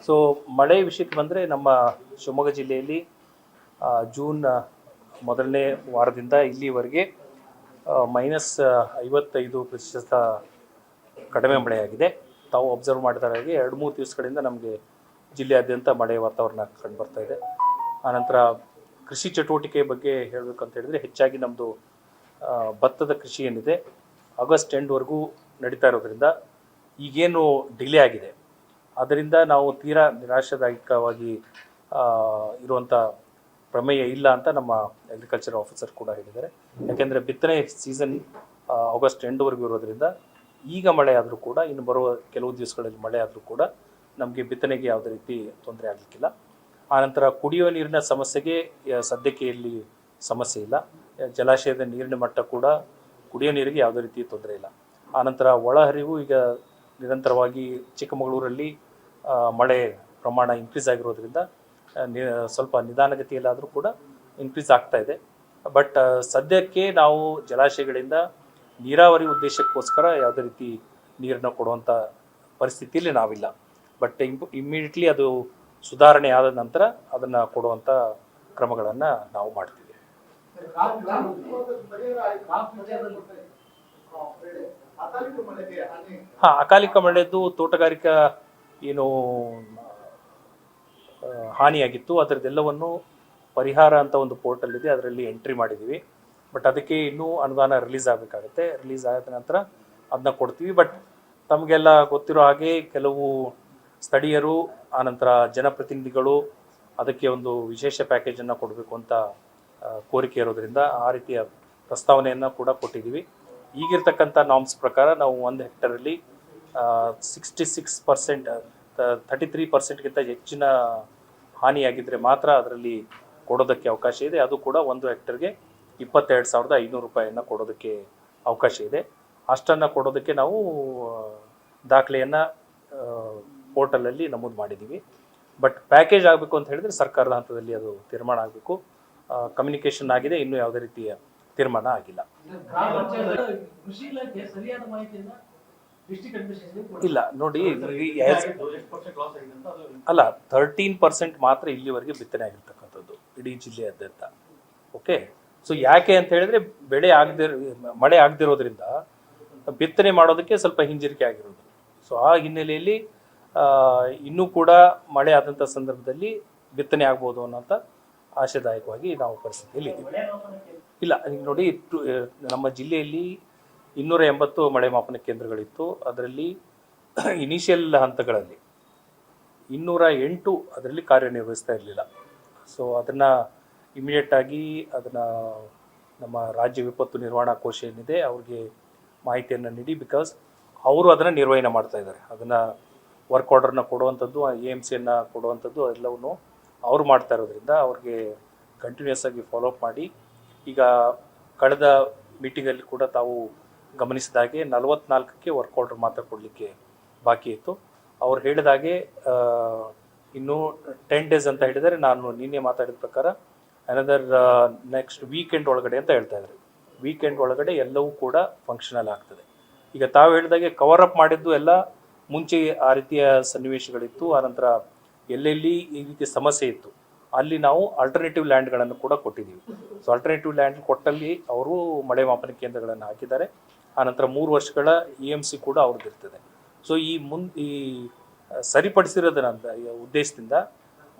So ಮಳೆ ವಿಷಯಕ್ಕೆ ಬಂದರೆ ನಮ್ಮ ಶಿವಮೊಗ್ಗ ಜಿಲ್ಲೆಯಲ್ಲಿ ಜೂನ್ ಮೊದಲನೇ ವಾರದಿಂದ ಇಲ್ಲಿವರೆಗೆ -55% ಕಡಿಮೆ ಮಳೆಯಾಗಿದೆ. ತಾವು ಅಬ್ಸರ್ವ್ ಮಾಡಿದ ಹಾಗೆ 2-3 ದಿವಸಗಳಿಂದ ನಮಗೆ ಜಿಲ್ಲೆಯಾದ್ಯಂತ ಮಳೆ ವಾತಾವರಣ ಕಂಡು ಬರ್ತಾ ಇದೆ. ಆನಂತರ ಕೃಷಿ ಚಟುವಟಿಕೆ ಬಗ್ಗೆ ಹೇಳಬೇಕಂತ ಹೇಳಿದರೆ ಹೆಚ್ಚಾಗಿ ನಮ್ಮದು ಭತ್ತದ ಕೃಷಿ ಏನಿದೆ ಆಗಸ್ಟ್ ಎಂಡ್ವರೆಗೂ ನಡೀತಾ ಇರೋದ್ರಿಂದ ಈಗೇನು ಡಿಲೇ ಆಗಿದೆ ಅದರಿಂದ ನಾವು ತೀರಾ ನಿರಾಶಾದಾಯಕವಾಗಿ ಇರುವಂಥ ಪ್ರಮೇಯ ಇಲ್ಲ ಅಂತ ನಮ್ಮ ಅಗ್ರಿಕಲ್ಚರ್ ಆಫೀಸರ್ ಕೂಡ ಹೇಳಿದ್ದಾರೆ. ಯಾಕೆಂದರೆ ಬಿತ್ತನೆ ಸೀಸನ್ ಆಗಸ್ಟ್ ಎಂಡ್ವರೆಗೂ ಇರೋದ್ರಿಂದ ಈಗ ಮಳೆ ಆದರೂ ಕೂಡ ಇನ್ನು ಬರುವ ಕೆಲವು ದಿವಸಗಳಲ್ಲಿ ಮಳೆ ಆದರೂ ಕೂಡ ನಮಗೆ ಬಿತ್ತನೆಗೆ ಯಾವುದೇ ರೀತಿ ತೊಂದರೆ ಆಗಲಿಕ್ಕಿಲ್ಲ. ಆನಂತರ ಕುಡಿಯುವ ನೀರಿನ ಸಮಸ್ಯೆಗೆ ಸದ್ಯಕ್ಕೆ ಇಲ್ಲಿ ಸಮಸ್ಯೆ ಇಲ್ಲ. ಜಲಾಶಯದ ನೀರಿನ ಮಟ್ಟ ಕೂಡ ಕುಡಿಯೋ ನೀರಿಗೆ ಯಾವುದೇ ರೀತಿ ತೊಂದರೆ ಇಲ್ಲ. ಆನಂತರ ಒಳಹರಿವು ಈಗ ನಿರಂತರವಾಗಿ ಚಿಕ್ಕಮಗಳೂರಲ್ಲಿ ಮಳೆ ಪ್ರಮಾಣ ಇನ್ಕ್ರೀಸ್ ಆಗಿರೋದ್ರಿಂದ ಸ್ವಲ್ಪ ನಿಧಾನಗತಿಯಲ್ಲಾದರೂ ಕೂಡ ಇನ್ಕ್ರೀಸ್ ಆಗ್ತಾ ಇದೆ. ಬಟ್ ಸದ್ಯಕ್ಕೆ ನಾವು ಜಲಾಶಯಗಳಿಂದ ನೀರಾವರಿ ಉದ್ದೇಶಕ್ಕೋಸ್ಕರ ಯಾವುದೇ ರೀತಿ ನೀರನ್ನು ಕೊಡುವಂಥ ಪರಿಸ್ಥಿತಿಯಲ್ಲಿ ನಾವಿಲ್ಲ. ಬಟ್ ಇಮ್ಮಿಡಿಯೇಟ್ಲಿ ಅದು ಸುಧಾರಣೆ ಆದ ನಂತರ ಅದನ್ನು ಕೊಡುವಂಥ ಕ್ರಮಗಳನ್ನು ನಾವು ಮಾಡ್ತೀವಿ. ಅಕಾಲಿಕ ಮಳೆದು ತೋಟಗಾರಿಕಾ ಏನು ಹಾನಿಯಾಗಿತ್ತು ಅದರದ್ದೆಲ್ಲವನ್ನು ಪರಿಹಾರ ಅಂತ ಒಂದು ಪೋರ್ಟಲ್ ಇದೆ, ಅದರಲ್ಲಿ ಎಂಟ್ರಿ ಮಾಡಿದ್ದೀವಿ. ಬಟ್ ಅದಕ್ಕೆ ಇನ್ನೂ ಅನುದಾನ ರಿಲೀಸ್ ಆಗಬೇಕಾಗುತ್ತೆ. ರಿಲೀಸ್ ಆದ ನಂತರ ಅದನ್ನ ಕೊಡ್ತೀವಿ. ಬಟ್ ತಮಗೆಲ್ಲ ಗೊತ್ತಿರೋ ಹಾಗೆ ಕೆಲವು ಸ್ಥಳೀಯರು ಆನಂತರ ಜನಪ್ರತಿನಿಧಿಗಳು ಅದಕ್ಕೆ ಒಂದು ವಿಶೇಷ ಪ್ಯಾಕೇಜನ್ನು ಕೊಡಬೇಕು ಅಂತ ಕೋರಿಕೆ ಇರೋದ್ರಿಂದ ಆ ರೀತಿಯ ಪ್ರಸ್ತಾವನೆಯನ್ನು ಕೂಡ ಕೊಟ್ಟಿದ್ದೀವಿ. ಈಗಿರ್ತಕ್ಕಂಥ ನಾಮ್ಸ್ ಪ್ರಕಾರ ನಾವು 1 ಹೆಕ್ಟರಲ್ಲಿ 66%, 33%ಗಿಂತ ಹೆಚ್ಚಿನ ಹಾನಿಯಾಗಿದ್ದರೆ ಮಾತ್ರ ಅದರಲ್ಲಿ ಕೊಡೋದಕ್ಕೆ ಅವಕಾಶ ಇದೆ. ಅದು ಕೂಡ 1 ಹೆಕ್ಟರ್ಗೆ 22,500 ರೂಪಾಯಿಯನ್ನು ಕೊಡೋದಕ್ಕೆ ಅವಕಾಶ ಇದೆ. ಅಷ್ಟನ್ನು ಕೊಡೋದಕ್ಕೆ ನಾವು ದಾಖಲೆಯನ್ನು ಪೋರ್ಟಲಲ್ಲಿ ನಮೂದು ಮಾಡಿದ್ದೀವಿ. ಬಟ್ ಪ್ಯಾಕೇಜ್ ಆಗಬೇಕು ಅಂತ ಹೇಳಿದರೆ ಸರ್ಕಾರದ ಹಂತದಲ್ಲಿ ಅದು ತೀರ್ಮಾನ ಆಗಬೇಕು. ಕಮ್ಯುನಿಕೇಷನ್ ಆಗಿದೆ, ಇನ್ನೂ ಯಾವುದೇ ರೀತಿಯ ತೀರ್ಮಾನ ಆಗಿಲ್ಲ. ಇಲ್ಲ ನೋಡಿ, ಅಲ್ಲ 13% ಮಾತ್ರ ಇಲ್ಲಿವರೆಗೆ ಬಿತ್ತನೆ ಆಗಿರ್ತಕ್ಕಂಥದ್ದು ಇಡೀ ಜಿಲ್ಲೆಯಾದ್ಯಂತ. ಓಕೆ, ಸೊ ಯಾಕೆ ಅಂತ ಹೇಳಿದ್ರೆ ಮಳೆ ಆಗದಿರೋದ್ರಿಂದ ಬಿತ್ತನೆ ಮಾಡೋದಕ್ಕೆ ಸ್ವಲ್ಪ ಹಿಂಜರಿಕೆ ಆಗಿರೋದು. ಸೊ ಆ ಹಿನ್ನೆಲೆಯಲ್ಲಿ ಇನ್ನೂ ಕೂಡ ಮಳೆ ಆದಂಥ ಸಂದರ್ಭದಲ್ಲಿ ಬಿತ್ತನೆ ಆಗ್ಬೋದು ಅನ್ನೋಂಥ ಆಶಾದಾಯಕವಾಗಿ ನಾವು ಪರಿಸ್ಥಿತಿಯಲ್ಲಿ ಇದ್ದೀವಿ. ಇಲ್ಲ, ಈಗ ನೋಡಿ, ನಮ್ಮ ಜಿಲ್ಲೆಯಲ್ಲಿ 280 ಮಳೆ ಮಾಪನ ಕೇಂದ್ರಗಳಿತ್ತು. ಅದರಲ್ಲಿ ಇನಿಷಿಯಲ್ ಹಂತಗಳಲ್ಲಿ 208 ಅದರಲ್ಲಿ ಕಾರ್ಯನಿರ್ವಹಿಸ್ತಾ ಇರಲಿಲ್ಲ. ಸೊ ಅದನ್ನು ಇಮಿಡಿಯೇಟಾಗಿ ಅದನ್ನು ನಮ್ಮ ರಾಜ್ಯ ವಿಪತ್ತು ನಿರ್ವಹಣಾ ಕೋಶ ಏನಿದೆ ಅವ್ರಿಗೆ ಮಾಹಿತಿಯನ್ನು ನೀಡಿ, ಬಿಕಾಸ್ ಅವರು ಅದನ್ನು ನಿರ್ವಹಣೆ ಮಾಡ್ತಾ ಇದ್ದಾರೆ. ಅದನ್ನು ವರ್ಕ್ ಆರ್ಡರ್ನ ಕೊಡುವಂಥದ್ದು, AMCಯನ್ನು ಕೊಡುವಂಥದ್ದು ಎಲ್ಲವನ್ನೂ ಅವರು ಮಾಡ್ತಾ ಇರೋದ್ರಿಂದ ಅವ್ರಿಗೆ ಕಂಟಿನ್ಯೂಸ್ ಆಗಿ ಫಾಲೋಅಪ್ ಮಾಡಿ, ಈಗ ಕಳೆದ ಮೀಟಿಂಗಲ್ಲಿ ಕೂಡ ತಾವು ಗಮನಿಸಿದಾಗೆ 44ಕ್ಕೆ ವರ್ಕ್ ಆರ್ಡರ್ ಮಾತ್ರ ಕೊಡಲಿಕ್ಕೆ ಬಾಕಿ ಇತ್ತು. ಅವ್ರು ಹೇಳಿದಾಗೆ ಇನ್ನೂ 10 ಡೇಸ್ ಅಂತ ಹೇಳಿದರೆ, ನಾನು ನಿನ್ನೆ ಮಾತಾಡಿದ ಪ್ರಕಾರ ಅನದರ್ ನೆಕ್ಸ್ಟ್ ವೀಕೆಂಡ್ ಒಳಗಡೆ ಅಂತ ಹೇಳ್ತಾ ಇದ್ದಾರೆ. ವೀಕೆಂಡ್ ಒಳಗಡೆ ಎಲ್ಲವೂ ಕೂಡ ಫಂಕ್ಷನಲ್ ಆಗ್ತದೆ. ಈಗ ತಾವು ಹೇಳಿದಾಗೆ ಕವರ್ ಅಪ್ ಮಾಡಿದ್ದು ಎಲ್ಲ ಮುಂಚೆ ಆ ರೀತಿಯ ಸನ್ನಿವೇಶಗಳಿತ್ತು. ಆನಂತರ ಎಲ್ಲೆಲ್ಲಿ ಈ ರೀತಿಯ ಸಮಸ್ಯೆ ಇತ್ತು ಅಲ್ಲಿ ನಾವು ಆಲ್ಟರ್ನೇಟಿವ್ ಲ್ಯಾಂಡ್ಗಳನ್ನು ಕೂಡ ಕೊಟ್ಟಿದ್ದೀವಿ. ಸೊ ಆಲ್ಟರ್ನೇಟಿವ್ ಲ್ಯಾಂಡ್ ಕೊಟ್ಟಲ್ಲಿ ಅವರು ಮಳೆ ಮಾಪನ ಕೇಂದ್ರಗಳನ್ನು ಹಾಕಿದ್ದಾರೆ. ಆನಂತರ 3 ವರ್ಷಗಳ EMC ಕೂಡ ಅವ್ರದ್ದು ಇರ್ತದೆ. ಸೊ ಈ ಸರಿಪಡಿಸಿರೋದನ್ನ ಉದ್ದೇಶದಿಂದ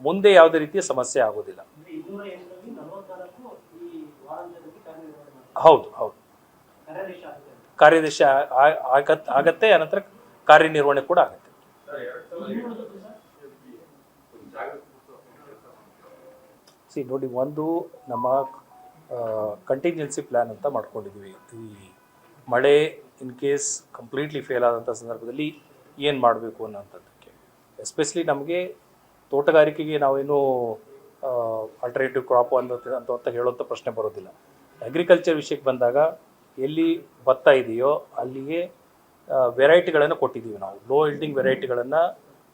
ಮುಂದೆ ಯಾವುದೇ ರೀತಿಯ ಸಮಸ್ಯೆ ಆಗೋದಿಲ್ಲ. ಹೌದು, ಕಾರ್ಯಾದೇಶ ಆಗತ್ತೆ. ಆನಂತರ ಕಾರ್ಯನಿರ್ವಹಣೆ ಕೂಡ ಆಗುತ್ತೆ. ನೋಡಿ, ಒಂದು ನಮ್ಮ ಕಂಟಿಂಜೆನ್ಸಿ ಪ್ಲ್ಯಾನ್ ಅಂತ ಮಾಡ್ಕೊಂಡಿದ್ದೀವಿ. ಈ ಮಳೆ ಇನ್ ಕೇಸ್ ಕಂಪ್ಲೀಟ್ಲಿ ಫೇಲ್ ಆದಂಥ ಸಂದರ್ಭದಲ್ಲಿ ಏನು ಮಾಡಬೇಕು ಅನ್ನೋಂಥದ್ದಕ್ಕೆ. ಎಸ್ಪೆಷಲಿ ನಮಗೆ ತೋಟಗಾರಿಕೆಗೆ ನಾವೇನು ಆಲ್ಟರ್ನೇಟಿವ್ ಕ್ರಾಪ್ ಅಂತ ಹೇಳೋಂಥ ಪ್ರಶ್ನೆ ಬರೋದಿಲ್ಲ. ಅಗ್ರಿಕಲ್ಚರ್ ವಿಷಯಕ್ಕೆ ಬಂದಾಗ ಎಲ್ಲಿ ಭತ್ತ ಇದೆಯೋ ಅಲ್ಲಿಗೆ ವೆರೈಟಿಗಳನ್ನು ಕೊಟ್ಟಿದ್ದೀವಿ. ನಾವು ಲೋ ಇಲ್ಡಿಂಗ್ ವೆರೈಟಿಗಳನ್ನು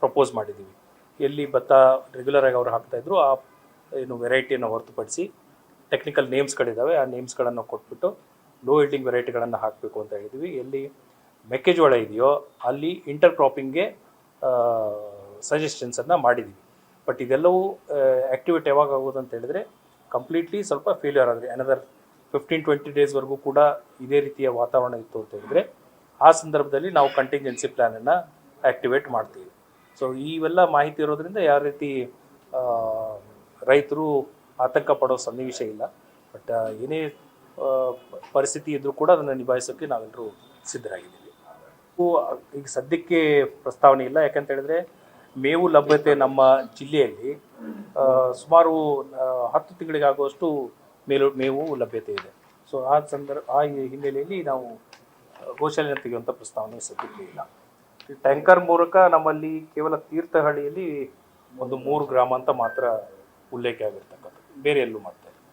ಪ್ರಪೋಸ್ ಮಾಡಿದ್ದೀವಿ. ಎಲ್ಲಿ ಭತ್ತ ರೆಗ್ಯುಲರಾಗಿ ಅವರು ಹಾಕ್ತಾಯಿದ್ರು ಆ ಏನು ವೆರೈಟಿಯನ್ನು ಹೊರತುಪಡಿಸಿ ಟೆಕ್ನಿಕಲ್ ನೇಮ್ಸ್ಗಳಿದ್ದಾವೆ, ಆ ನೇಮ್ಸ್ಗಳನ್ನು ಕೊಟ್ಬಿಟ್ಟು ಲೋ ಇಲ್ಡಿಂಗ್ ವೆರೈಟಿಗಳನ್ನು ಹಾಕಬೇಕು ಅಂತ ಹೇಳಿದ್ವಿ. ಎಲ್ಲಿ ಮೆಕ್ಕೆಜೋಳ ಇದೆಯೋ ಅಲ್ಲಿ ಇಂಟರ್ ಕ್ರಾಪಿಂಗ್ಗೆ ಸಜೆಷನ್ಸನ್ನು ಮಾಡಿದ್ದೀವಿ. ಬಟ್ ಇದೆಲ್ಲವೂ ಆ್ಯಕ್ಟಿವೇಟ್ ಯಾವಾಗ ಆಗೋದು ಅಂತ ಹೇಳಿದ್ರೆ ಕಂಪ್ಲೀಟ್ಲಿ ಸ್ವಲ್ಪ ಫೇಲ್ಯೂರ್ ಆದರೆ ಅನದರ್ 15-20 ಡೇಸ್ವರೆಗೂ ಕೂಡ ಇದೇ ರೀತಿಯ ವಾತಾವರಣ ಇತ್ತು ಅಂತ ಹೇಳಿದ್ರೆ ಆ ಸಂದರ್ಭದಲ್ಲಿ ನಾವು ಕಂಟಿಂಜೆನ್ಸಿ ಪ್ಲ್ಯಾನನ್ನು ಆ್ಯಕ್ಟಿವೇಟ್ ಮಾಡ್ತೀವಿ. ಸೊ ಇವೆಲ್ಲ ಮಾಹಿತಿ ಇರೋದ್ರಿಂದ ಯಾವ ರೀತಿ ರೈತರು ಆತಂಕ ಪಡೋ ಸನ್ನಿವೇಶ ಇಲ್ಲ. ಬಟ್ ಏನೇ ಪರಿಸ್ಥಿತಿ ಇದ್ದರೂ ಕೂಡ ಅದನ್ನು ನಿಭಾಯಿಸೋಕ್ಕೆ ನಾವೆಲ್ಲರೂ ಸಿದ್ಧರಾಗಿದ್ದೀವಿ. ಈಗ ಸದ್ಯಕ್ಕೆ ಪ್ರಸ್ತಾವನೆ ಇಲ್ಲ, ಯಾಕಂತ ಹೇಳಿದ್ರೆ ಮೇವು ಲಭ್ಯತೆ ನಮ್ಮ ಜಿಲ್ಲೆಯಲ್ಲಿ ಸುಮಾರು 10 ತಿಂಗಳಿಗಾಗುವಷ್ಟು ಮೇವು ಲಭ್ಯತೆ ಇದೆ. ಸೊ ಆ ಹಿನ್ನೆಲೆಯಲ್ಲಿ ನಾವು ಗೋಶಾಲೆಯನ್ನು ತೆಗೆಯುವಂಥ ಪ್ರಸ್ತಾವನೆ ಸದ್ಯಕ್ಕೆ ಇಲ್ಲ. ಟ್ಯಾಂಕರ್ ಮೂಲಕ ನಮ್ಮಲ್ಲಿ ಕೇವಲ ತೀರ್ಥಹಳ್ಳಿಯಲ್ಲಿ ಒಂದು 3 ಗ್ರಾಮ ಅಂತ ಮಾತ್ರ ಉಲ್ಲೇಖ ಆಗಿರ್ತಕ್ಕಂಥದ್ದು, ಬೇರೆ ಎಲ್ಲೂ ಮಾಡ್ತಾರೆ.